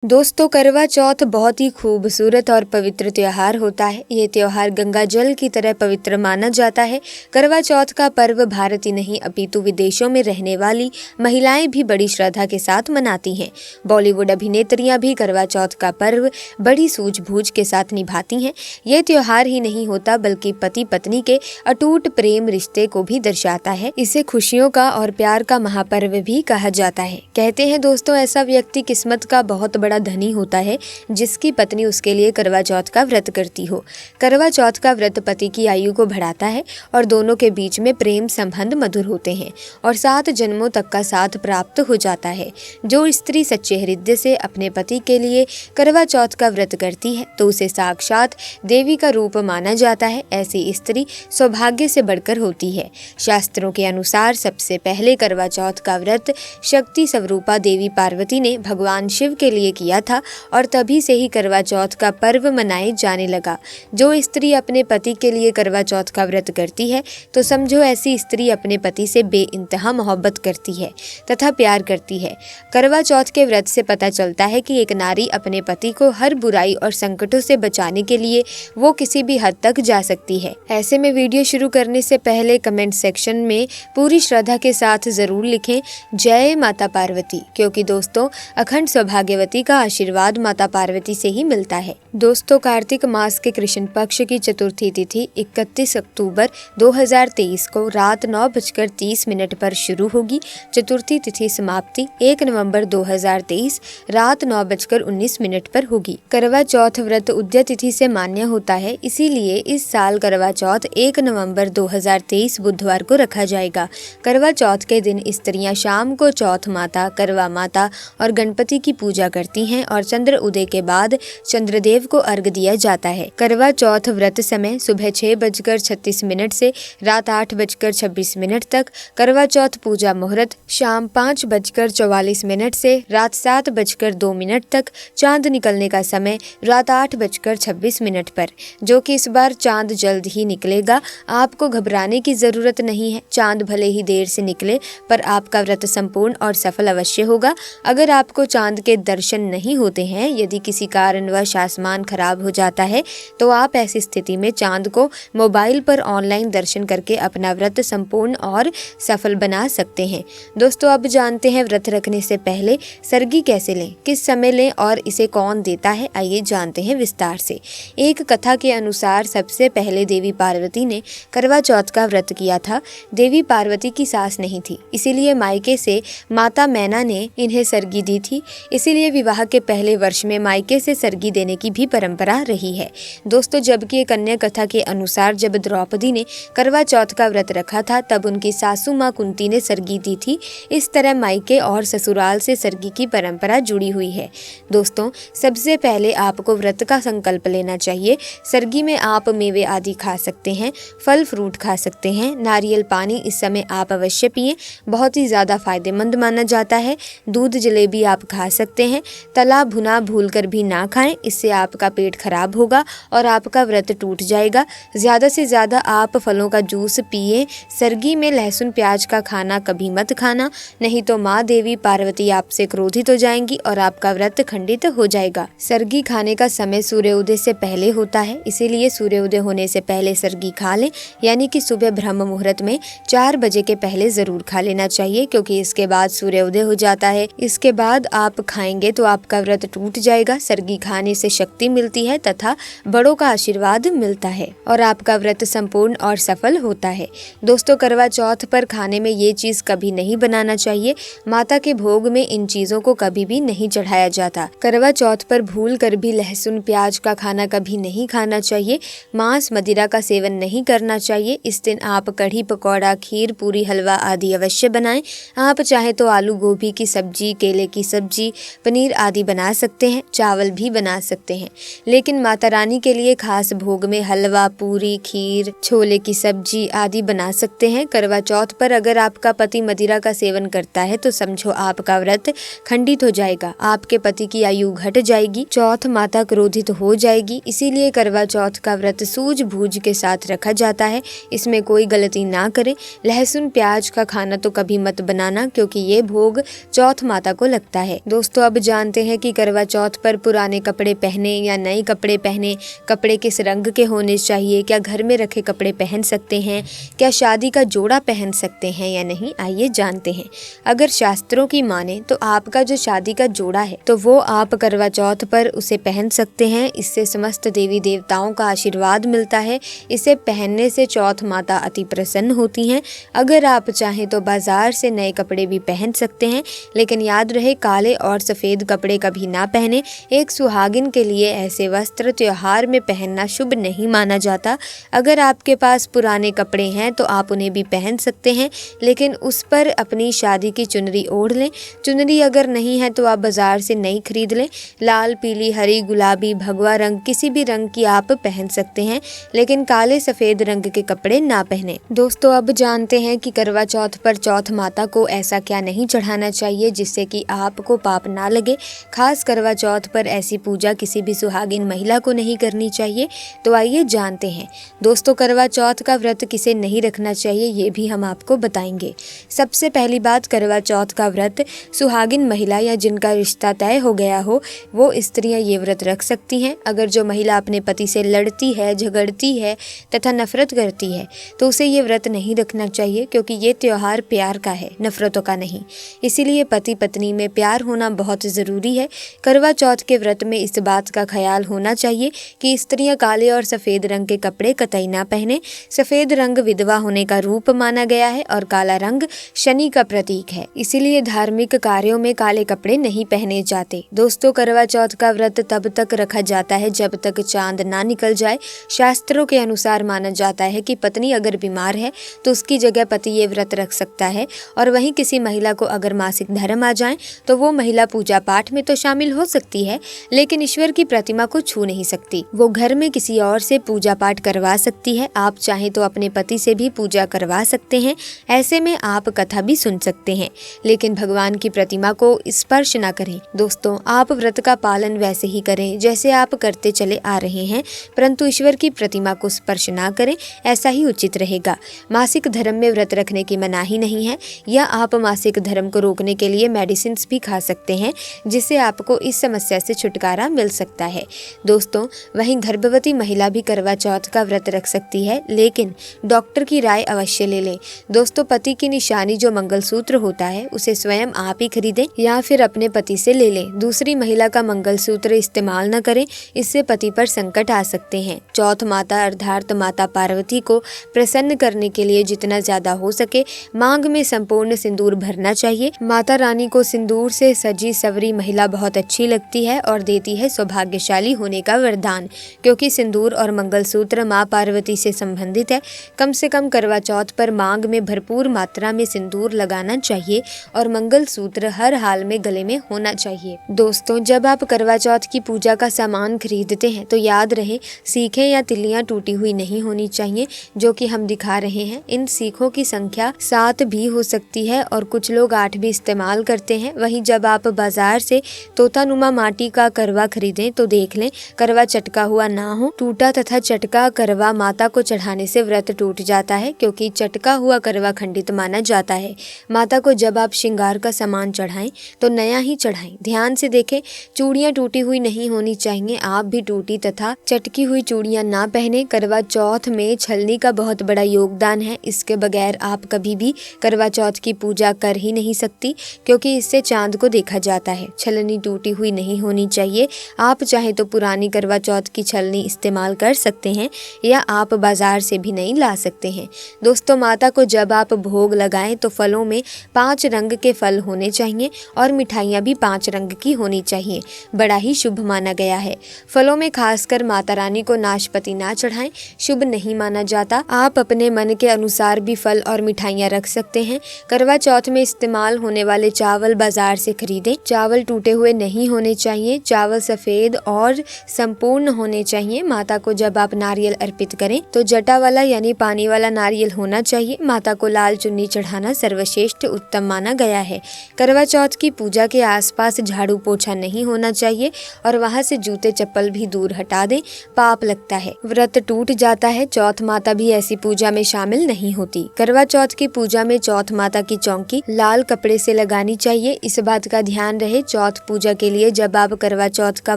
दोस्तों, करवा चौथ बहुत ही खूबसूरत और पवित्र त्योहार होता है। ये त्योहार गंगा जल की तरह पवित्र माना जाता है। करवा चौथ का पर्व भारत ही नहीं अपितु विदेशों में रहने वाली महिलाएं भी बड़ी श्रद्धा के साथ मनाती हैं। बॉलीवुड अभिनेत्रियां भी करवा चौथ का पर्व बड़ी सूझबूझ के साथ निभाती हैं। ये त्योहार ही नहीं होता बल्कि पति पत्नी के अटूट प्रेम रिश्ते को भी दर्शाता है। इसे खुशियों का और प्यार का महापर्व भी कहा जाता है। कहते हैं दोस्तों, ऐसा व्यक्ति किस्मत का बहुत बड़ा धनी होता है जिसकी पत्नी उसके लिए करवा चौथ का व्रत करती हो। करवा चौथ का व्रत पति की आयु को बढ़ाता है और दोनों के बीच में प्रेम संबंध मधुर होते हैं और 7 जन्मों तक का साथ प्राप्त हो जाता है। जो स्त्री सच्चे हृदय से अपने पति के लिए करवा चौथ का व्रत करती है तो उसे साक्षात देवी का रूप माना जाता है। ऐसी स्त्री सौभाग्य से बढ़कर होती है। शास्त्रों के अनुसार सबसे पहले करवा चौथ का व्रत शक्ति स्वरूपा देवी पार्वती ने भगवान शिव के लिए किया था और तभी से ही करवा चौथ का पर्व मनाए जाने लगा। जो स्त्री अपने पति के लिए करवा चौथ का व्रत करती है तो समझो ऐसी स्त्री अपने पति से बेइंतहा मोहब्बत करती है तथा प्यार करती है। करवा चौथ के व्रत से पता चलता है कि एक नारी अपने पति को हर बुराई और संकटों से बचाने के लिए वो किसी भी हद तक जा सकती है। ऐसे में वीडियो शुरू करने से पहले कमेंट सेक्शन में पूरी श्रद्धा के साथ जरूर लिखें जय माता पार्वती, क्योंकि दोस्तों अखंड सौभाग्यवती का आशीर्वाद माता पार्वती से ही मिलता है। दोस्तों, कार्तिक मास के कृष्ण पक्ष की चतुर्थी तिथि 31 अक्टूबर 2023 को रात 9:30 पर शुरू होगी। चतुर्थी तिथि समाप्ति 1 नवंबर 2023 रात 9:19 पर होगी। करवा चौथ व्रत उदय तिथि से मान्य होता है, इसीलिए इस साल करवा चौथ 1 नवंबर 2023 बुधवार को रखा जाएगा। करवा चौथ के दिन स्त्रियां शाम को चौथ माता, करवा माता और गणपति की पूजा करती हैं और चंद्र उदय के बाद चंद्रदेव को अर्घ दिया जाता है। करवा चौथ व्रत समय सुबह 6:36 से रात 8:26 तक। करवा चौथ पूजा मुहूर्त शाम 5:44 से रात 7:02 तक। चांद निकलने का समय रात 8:26 पर, जो कि इस बार चांद जल्द ही निकलेगा। आपको घबराने की जरूरत नहीं है। चांद भले ही देर से निकले पर आपका व्रत संपूर्ण और सफल अवश्य होगा। अगर आपको चांद के दर्शन नहीं होते हैं, यदि किसी कारणवश आसमान खराब हो जाता है, तो आप ऐसी स्थिति में चांद को मोबाइल पर ऑनलाइन दर्शन करके अपना व्रत संपूर्ण और सफल बना सकते हैं। दोस्तों, अब जानते हैं व्रत रखने से पहले सरगी कैसे लें, किस समय लें और इसे कौन देता है। आइए जानते हैं विस्तार से। एक कथा के अनुसार सबसे पहले देवी पार्वती ने करवा चौथ का व्रत किया था। देवी पार्वती की सास नहीं थी, इसीलिए मायके से माता मैना ने इन्हें सरगी दी थी। इसीलिए विवाह के पहले वर्ष में मायके से सरगी देने की भी परंपरा रही है। दोस्तों, जबकि एक अन्य कथा के अनुसार जब द्रौपदी ने करवा चौथ का व्रत रखा था तब उनकी सासू माँ कुंती ने सरगी दी थी। इस तरह मायके और ससुराल से सरगी की परंपरा जुड़ी हुई है। दोस्तों, सबसे पहले आपको व्रत का संकल्प लेना चाहिए। सरगी में आप मेवे आदि खा सकते हैं, फल फ्रूट खा सकते हैं। नारियल पानी इस समय आप अवश्य पिएं, बहुत ही ज्यादा फायदेमंद माना जाता है। दूध जलेबी आप खा सकते हैं। तला भुना भूलकर भी ना खाएं, इससे आपका पेट खराब होगा और आपका व्रत टूट जाएगा। ज्यादा से ज्यादा आप फलों का जूस पिए। सरगी में लहसुन प्याज का खाना कभी मत खाना, नहीं तो माँ देवी पार्वती आपसे क्रोधित हो जाएंगी और आपका व्रत खंडित हो जाएगा। सरगी खाने का समय सूर्योदय से पहले होता है, इसीलिए सूर्योदय होने से पहले सरगी खा लें, यानी कि सुबह ब्रह्म मुहूर्त में 4 बजे के पहले जरूर खा लेना चाहिए, क्योंकि इसके बाद सूर्योदय हो जाता है। इसके बाद आप खाएंगे तो आपका व्रत टूट जाएगा। सरगी खाने से शक्ति मिलती है तथा बड़ों का आशीर्वाद मिलता है और आपका व्रत संपूर्ण और सफल होता है। दोस्तों, करवा चौथ पर खाने में ये चीज कभी नहीं बनाना चाहिए। माता के भोग में इन चीजों को कभी भी नहीं चढ़ाया जाता। करवा चौथ पर भूल कर भी लहसुन प्याज का खाना कभी नहीं खाना चाहिए। मांस मदिरा का सेवन नहीं करना चाहिए। इस दिन आप कढ़ी पकौड़ा, खीर, पूरी, हलवा आदि अवश्य बनाएं। आप चाहे तो आलू गोभी की सब्जी, केले की सब्जी, पनीर आदि बना सकते हैं। चावल भी बना सकते हैं। लेकिन माता रानी के लिए खास भोग में हलवा, पूरी, खीर, छोले की सब्जी आदि बना सकते हैं। करवा चौथ पर अगर आपका पति मदिरा का सेवन करता है तो समझो आपका व्रत खंडित हो जाएगा, आपके पति की आयु घट जाएगी, चौथ माता क्रोधित हो जाएगी। इसीलिए करवा चौथ का व्रत सूझबूझ के साथ रखा जाता है। इसमें कोई गलती ना करें। लहसुन प्याज का खाना तो कभी मत बनाना, क्योंकि ये भोग चौथ माता को लगता है। दोस्तों, अब जानते हैं कि करवा चौथ पर पुराने कपड़े पहने या नए कपड़े पहने, कपड़े किस रंग के होने चाहिए, क्या घर में रखे कपड़े पहन सकते हैं, क्या शादी का जोड़ा पहन सकते हैं या नहीं, आइए जानते हैं। अगर शास्त्रों की माने तो आपका जो शादी का जोड़ा है तो वो आप करवा चौथ पर उसे पहन सकते हैं। इससे समस्त देवी देवताओं का आशीर्वाद मिलता है। इसे पहनने से चौथ माता अति प्रसन्न होती हैं। अगर आप चाहें तो बाजार से नए कपड़े भी पहन सकते हैं, लेकिन याद रहे काले और सफेद कपड़े कभी ना पहने। एक सुहागिन के लिए ऐसे वस्त्र त्योहार में पहनना शुभ नहीं माना जाता। अगर आपके पास पुराने कपड़े हैं तो आप उन्हें भी पहन सकते हैं, लेकिन उस पर अपनी शादी की चुनरी ओढ़ लें। चुनरी अगर नहीं है तो आप बाजार से नई खरीद लें। लाल, पीली, हरी, गुलाबी, भगवा रंग किसी भी रंग की आप पहन सकते हैं, लेकिन काले सफेद रंग के कपड़े ना पहने। दोस्तों, अब जानते हैं कि करवा चौथ पर चौथ माता को ऐसा क्या नहीं चढ़ाना चाहिए जिससे कि आपको पाप ना लगे। खास करवा चौथ पर ऐसी पूजा किसी भी सुहागिन महिला को नहीं करनी चाहिए। तो आइए जानते हैं। दोस्तों, करवा चौथ का व्रत किसे नहीं रखना चाहिए ये भी हम आपको बताएंगे। सबसे पहली बात, करवा चौथ का व्रत सुहागिन महिला या जिनका रिश्ता तय हो गया हो वो स्त्रियां ये व्रत रख सकती हैं। अगर जो महिला अपने पति से लड़ती है, झगड़ती है तथा नफरत करती है तो उसे ये व्रत नहीं रखना चाहिए, क्योंकि ये त्योहार प्यार का है, नफरतों का नहीं। इसीलिए पति पत्नी में प्यार होना बहुत ज़रूरी है। करवा चौथ के व्रत में इस बात का ख्याल होना चाहिए कि स्त्रियां काले और सफ़ेद रंग के कपड़े कतई ना पहने। सफ़ेद रंग विधवा होने का रूप माना गया है और काला रंग शनि का प्रतीक है। इसीलिए धार्मिक कार्यों में काले कपड़े नहीं पहने जाते। दोस्तों, करवा चौथ का व्रत तब तक रखा जाता है जब तक चांद ना निकल जाए। शास्त्रों के अनुसार माना जाता है कि पत्नी अगर बीमार है तो उसकी जगह पति ये व्रत रख सकता है, और वहीं किसी महिला को अगर मासिक धर्म आ जाए तो वो महिला पूजा पाठ में तो शामिल हो सकती है, लेकिन ईश्वर की प्रतिमा को छू नहीं सकती। वो घर में किसी और से पूजा पाठ करवा सकती है। आप चाहे तो अपने पति से भी पूजा करवा सकते हैं। ऐसे में आप कथा भी सुन सकते हैं, लेकिन भगवान की प्रतिमा को स्पर्श ना करें। दोस्तों, आप व्रत का पालन वैसे ही करें जैसे आप करते चले आ रहे हैं, परंतु ईश्वर की प्रतिमा को स्पर्श ना करें, ऐसा ही उचित रहेगा। मासिक धर्म में व्रत रखने की मनाही नहीं है, या आप मासिक धर्म को रोकने के लिए मेडिसिन भी खा सकते हैं, जिससे आपको इस समस्या से छुटकारा मिल सकता है। दोस्तों, वहीं गर्भवती महिला भी करवा चौथ का व्रत रख सकती है, लेकिन डॉक्टर की राय अवश्य ले लें। दोस्तों, पति की निशानी जो मंगलसूत्र होता है उसे स्वयं आप ही खरीदें या फिर अपने पति से ले लें। दूसरी महिला का मंगलसूत्र इस्तेमाल न करें, इससे पति पर संकट आ सकते हैं। चौथ माता अर्थात माता पार्वती को प्रसन्न करने के लिए जितना ज्यादा हो सके मांग में संपूर्ण सिंदूर भरना चाहिए। माता रानी को सिंदूर से सजी सवरी महिला बहुत अच्छी लगती है और देती है सौभाग्यशाली होने का वरदान, क्योंकि सिंदूर और मंगलसूत्र माँ पार्वती से संबंधित है। कम से कम करवा चौथ पर मांग में भरपूर मात्रा में सिंदूर लगाना चाहिए और मंगलसूत्र हर हाल में गले में होना चाहिए। दोस्तों, जब आप करवा चौथ की पूजा का सामान खरीदते हैं तो याद रहे सीखें या तिल्लियां टूटी हुई नहीं होनी चाहिए, जो कि हम दिखा रहे हैं। इन सीखों की संख्या 7 भी हो सकती है और कुछ लोग 8 भी इस्तेमाल करते हैं। वहीं जब आप बाजार से तोतानुमा माटी का करवा खरीदें तो देख लें करवा चटका हुआ ना हो। टूटा तथा चटका करवा माता को चढ़ाने से व्रत टूट जाता है, क्योंकि चटका हुआ करवा खंडित माना जाता है। माता को जब आप श्रृंगार का सामान चढ़ाएं तो नया ही चढ़ाएं। ध्यान से देखें, चूड़ियां टूटी हुई नहीं होनी चाहिए। आप भी टूटी तथा चटकी हुई चूड़ियां ना पहने। करवा चौथ में छलनी का बहुत बड़ा योगदान है। इसके बगैर आप कभी भी करवा चौथ की पूजा कर ही नहीं सकती, क्योंकि इससे चांद को देखा जाता है। छलनी टूटी हुई नहीं होनी चाहिए। आप चाहे तो पुरानी करवा चौथ की छलनी इस्तेमाल कर सकते हैं या आप बाजार से भी नहीं ला सकते हैं। दोस्तों, माता को जब आप भोग लगाएं तो फलों में 5 रंग के फल होने चाहिए और मिठाइयाँ भी 5 रंग की होनी चाहिए। बड़ा ही शुभ माना गया है। फलों में खासकर माता रानी को नाशपाती ना चढ़ाएं, शुभ नहीं माना जाता। आप अपने मन के अनुसार भी फल और मिठाइयाँ रख सकते हैं। करवा चौथ में इस्तेमाल होने वाले चावल बाजार से खरीदें। चावल टूटे हुए नहीं होने चाहिए। चावल सफेद और संपूर्ण होने चाहिए। माता को जब आप नारियल अर्पित करें तो जटा वाला यानी पानी वाला नारियल होना चाहिए। माता को लाल चुन्नी चढ़ाना सर्वश्रेष्ठ उत्तम माना गया है। करवा चौथ की पूजा के आसपास झाड़ू पोछा नहीं होना चाहिए और वहां से जूते चप्पल भी दूर हटा दें, पाप लगता है, व्रत टूट जाता है। चौथ माता भी ऐसी पूजा में शामिल नहीं होती। करवा चौथ की पूजा में चौथ माता की चौकी लाल कपड़े से लगानी चाहिए। इस बात का ध्यान रहे, चौथ पूजा के लिए जब आप करवा चौथ का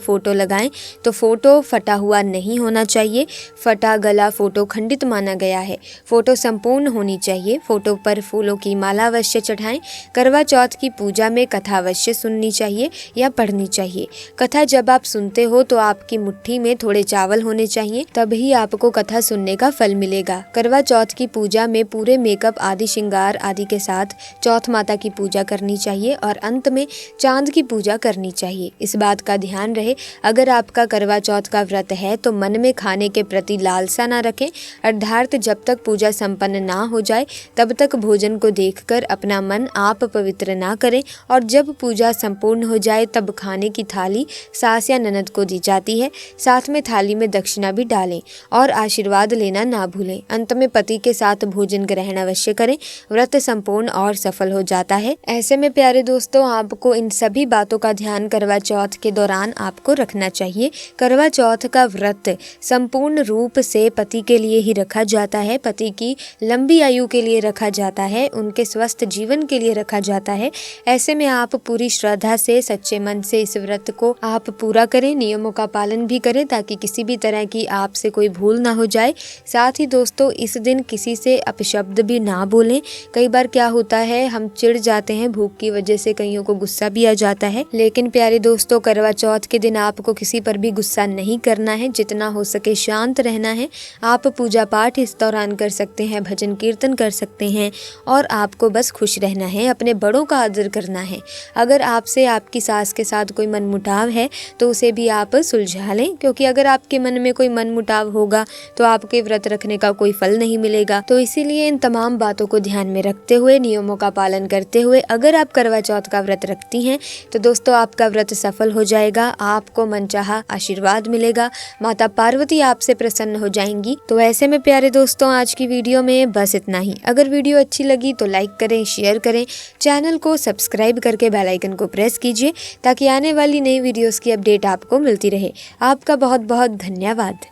फोटो लगाएं तो फोटो फटा हुआ नहीं होना चाहिए। फटा गला फोटो खंडित माना गया है। फोटो संपूर्ण होनी चाहिए। फोटो पर फूलों की माला अवश्य चढ़ाएं। करवा चौथ की पूजा में कथा अवश्य सुननी चाहिए या पढ़नी चाहिए। कथा जब आप सुनते हो तो आपकी मुट्ठी में थोड़े चावल होने चाहिए, तभी आपको कथा सुनने का फल मिलेगा। करवा चौथ की पूजा में पूरे मेकअप आदि श्रृंगार आदि के साथ चौथ माता की पूजा करनी चाहिए और अंत में चांद की पूजा करनी चाहिए। इस बात का ध्यान रहे, अगर आपका करवा चौथ का व्रत है तो मन में खाने के प्रति लालसा न रखें, अर्थात जब तक पूजा संपन्न ना हो जाए तब तक भोजन को देखकर अपना मन आप पवित्र ना करें और जब पूजा संपूर्ण हो जाए तब खाने की थाली सास या ननद को दी जाती है। साथ में थाली में दक्षिणा भी डालें और आशीर्वाद लेना ना भूलें। अंत में पति के साथ भोजन ग्रहण अवश्य करें। व्रत संपूर्ण और सफल हो जाता है। ऐसे में प्यारे दोस्तों, आपको इन सभी बातों का ध्यान करवा चौथ के दौरान आपको रखना चाहिए। करवा चौथ का व्रत संपूर्ण रूप से पति के लिए ही रखा जाता है। पति की लंबी आयु के लिए रखा जाता है, उनके स्वस्थ जीवन के लिए रखा जाता है। ऐसे में आप पूरी श्रद्धा से, सच्चे मन से इस व्रत को आप पूरा करें, नियमों का पालन भी करें ताकि किसी भी तरह की आपसे कोई भूल ना हो जाए। साथ ही दोस्तों, इस दिन किसी से अपशब्द भी ना बोलें। कई बार क्या होता है, हम चिढ़ जाते हैं, भूख की वजह से कईयों को गुस्सा भी आ जाता है। लेकिन प्यारे दोस्तों, करवा चौथ के दिन आपको किसी पर भी गुस्सा नहीं करना है, जितना हो सके शांत रहना है। आप पूजा पाठ इस दौरान कर सकते हैं, भजन कीर्तन कर सकते हैं और आपको बस खुश रहना है, अपने बड़ों का आदर करना है। अगर आपसे आपकी सास के साथ कोई मनमुटाव है तो उसे भी आप सुलझा लें, क्योंकि अगर आपके मन में कोई मनमुटाव होगा तो आपके व्रत रखने का कोई फल नहीं मिलेगा। तो इसीलिए इन तमाम बातों को ध्यान में रखते हुए, नियमों का पालन करते हुए अगर आप करवा चौथ का व्रत रखती हैं तो दोस्तों आपका व्रत सफल हो जाएगा, आपको मनचाहा आशीर्वाद मिलेगा, माता पार्वती आपसे प्रसन्न हो जाएंगी। तो ऐसे में प्यारे दोस्तों, आज की वीडियो में बस इतना ही। अगर वीडियो अच्छी लगी तो लाइक करें, शेयर करें, चैनल को सब्सक्राइब करके बेल आइकन को प्रेस कीजिए ताकि आने वाली नई वीडियोस की अपडेट आपको मिलती रहे। आपका बहुत बहुत धन्यवाद।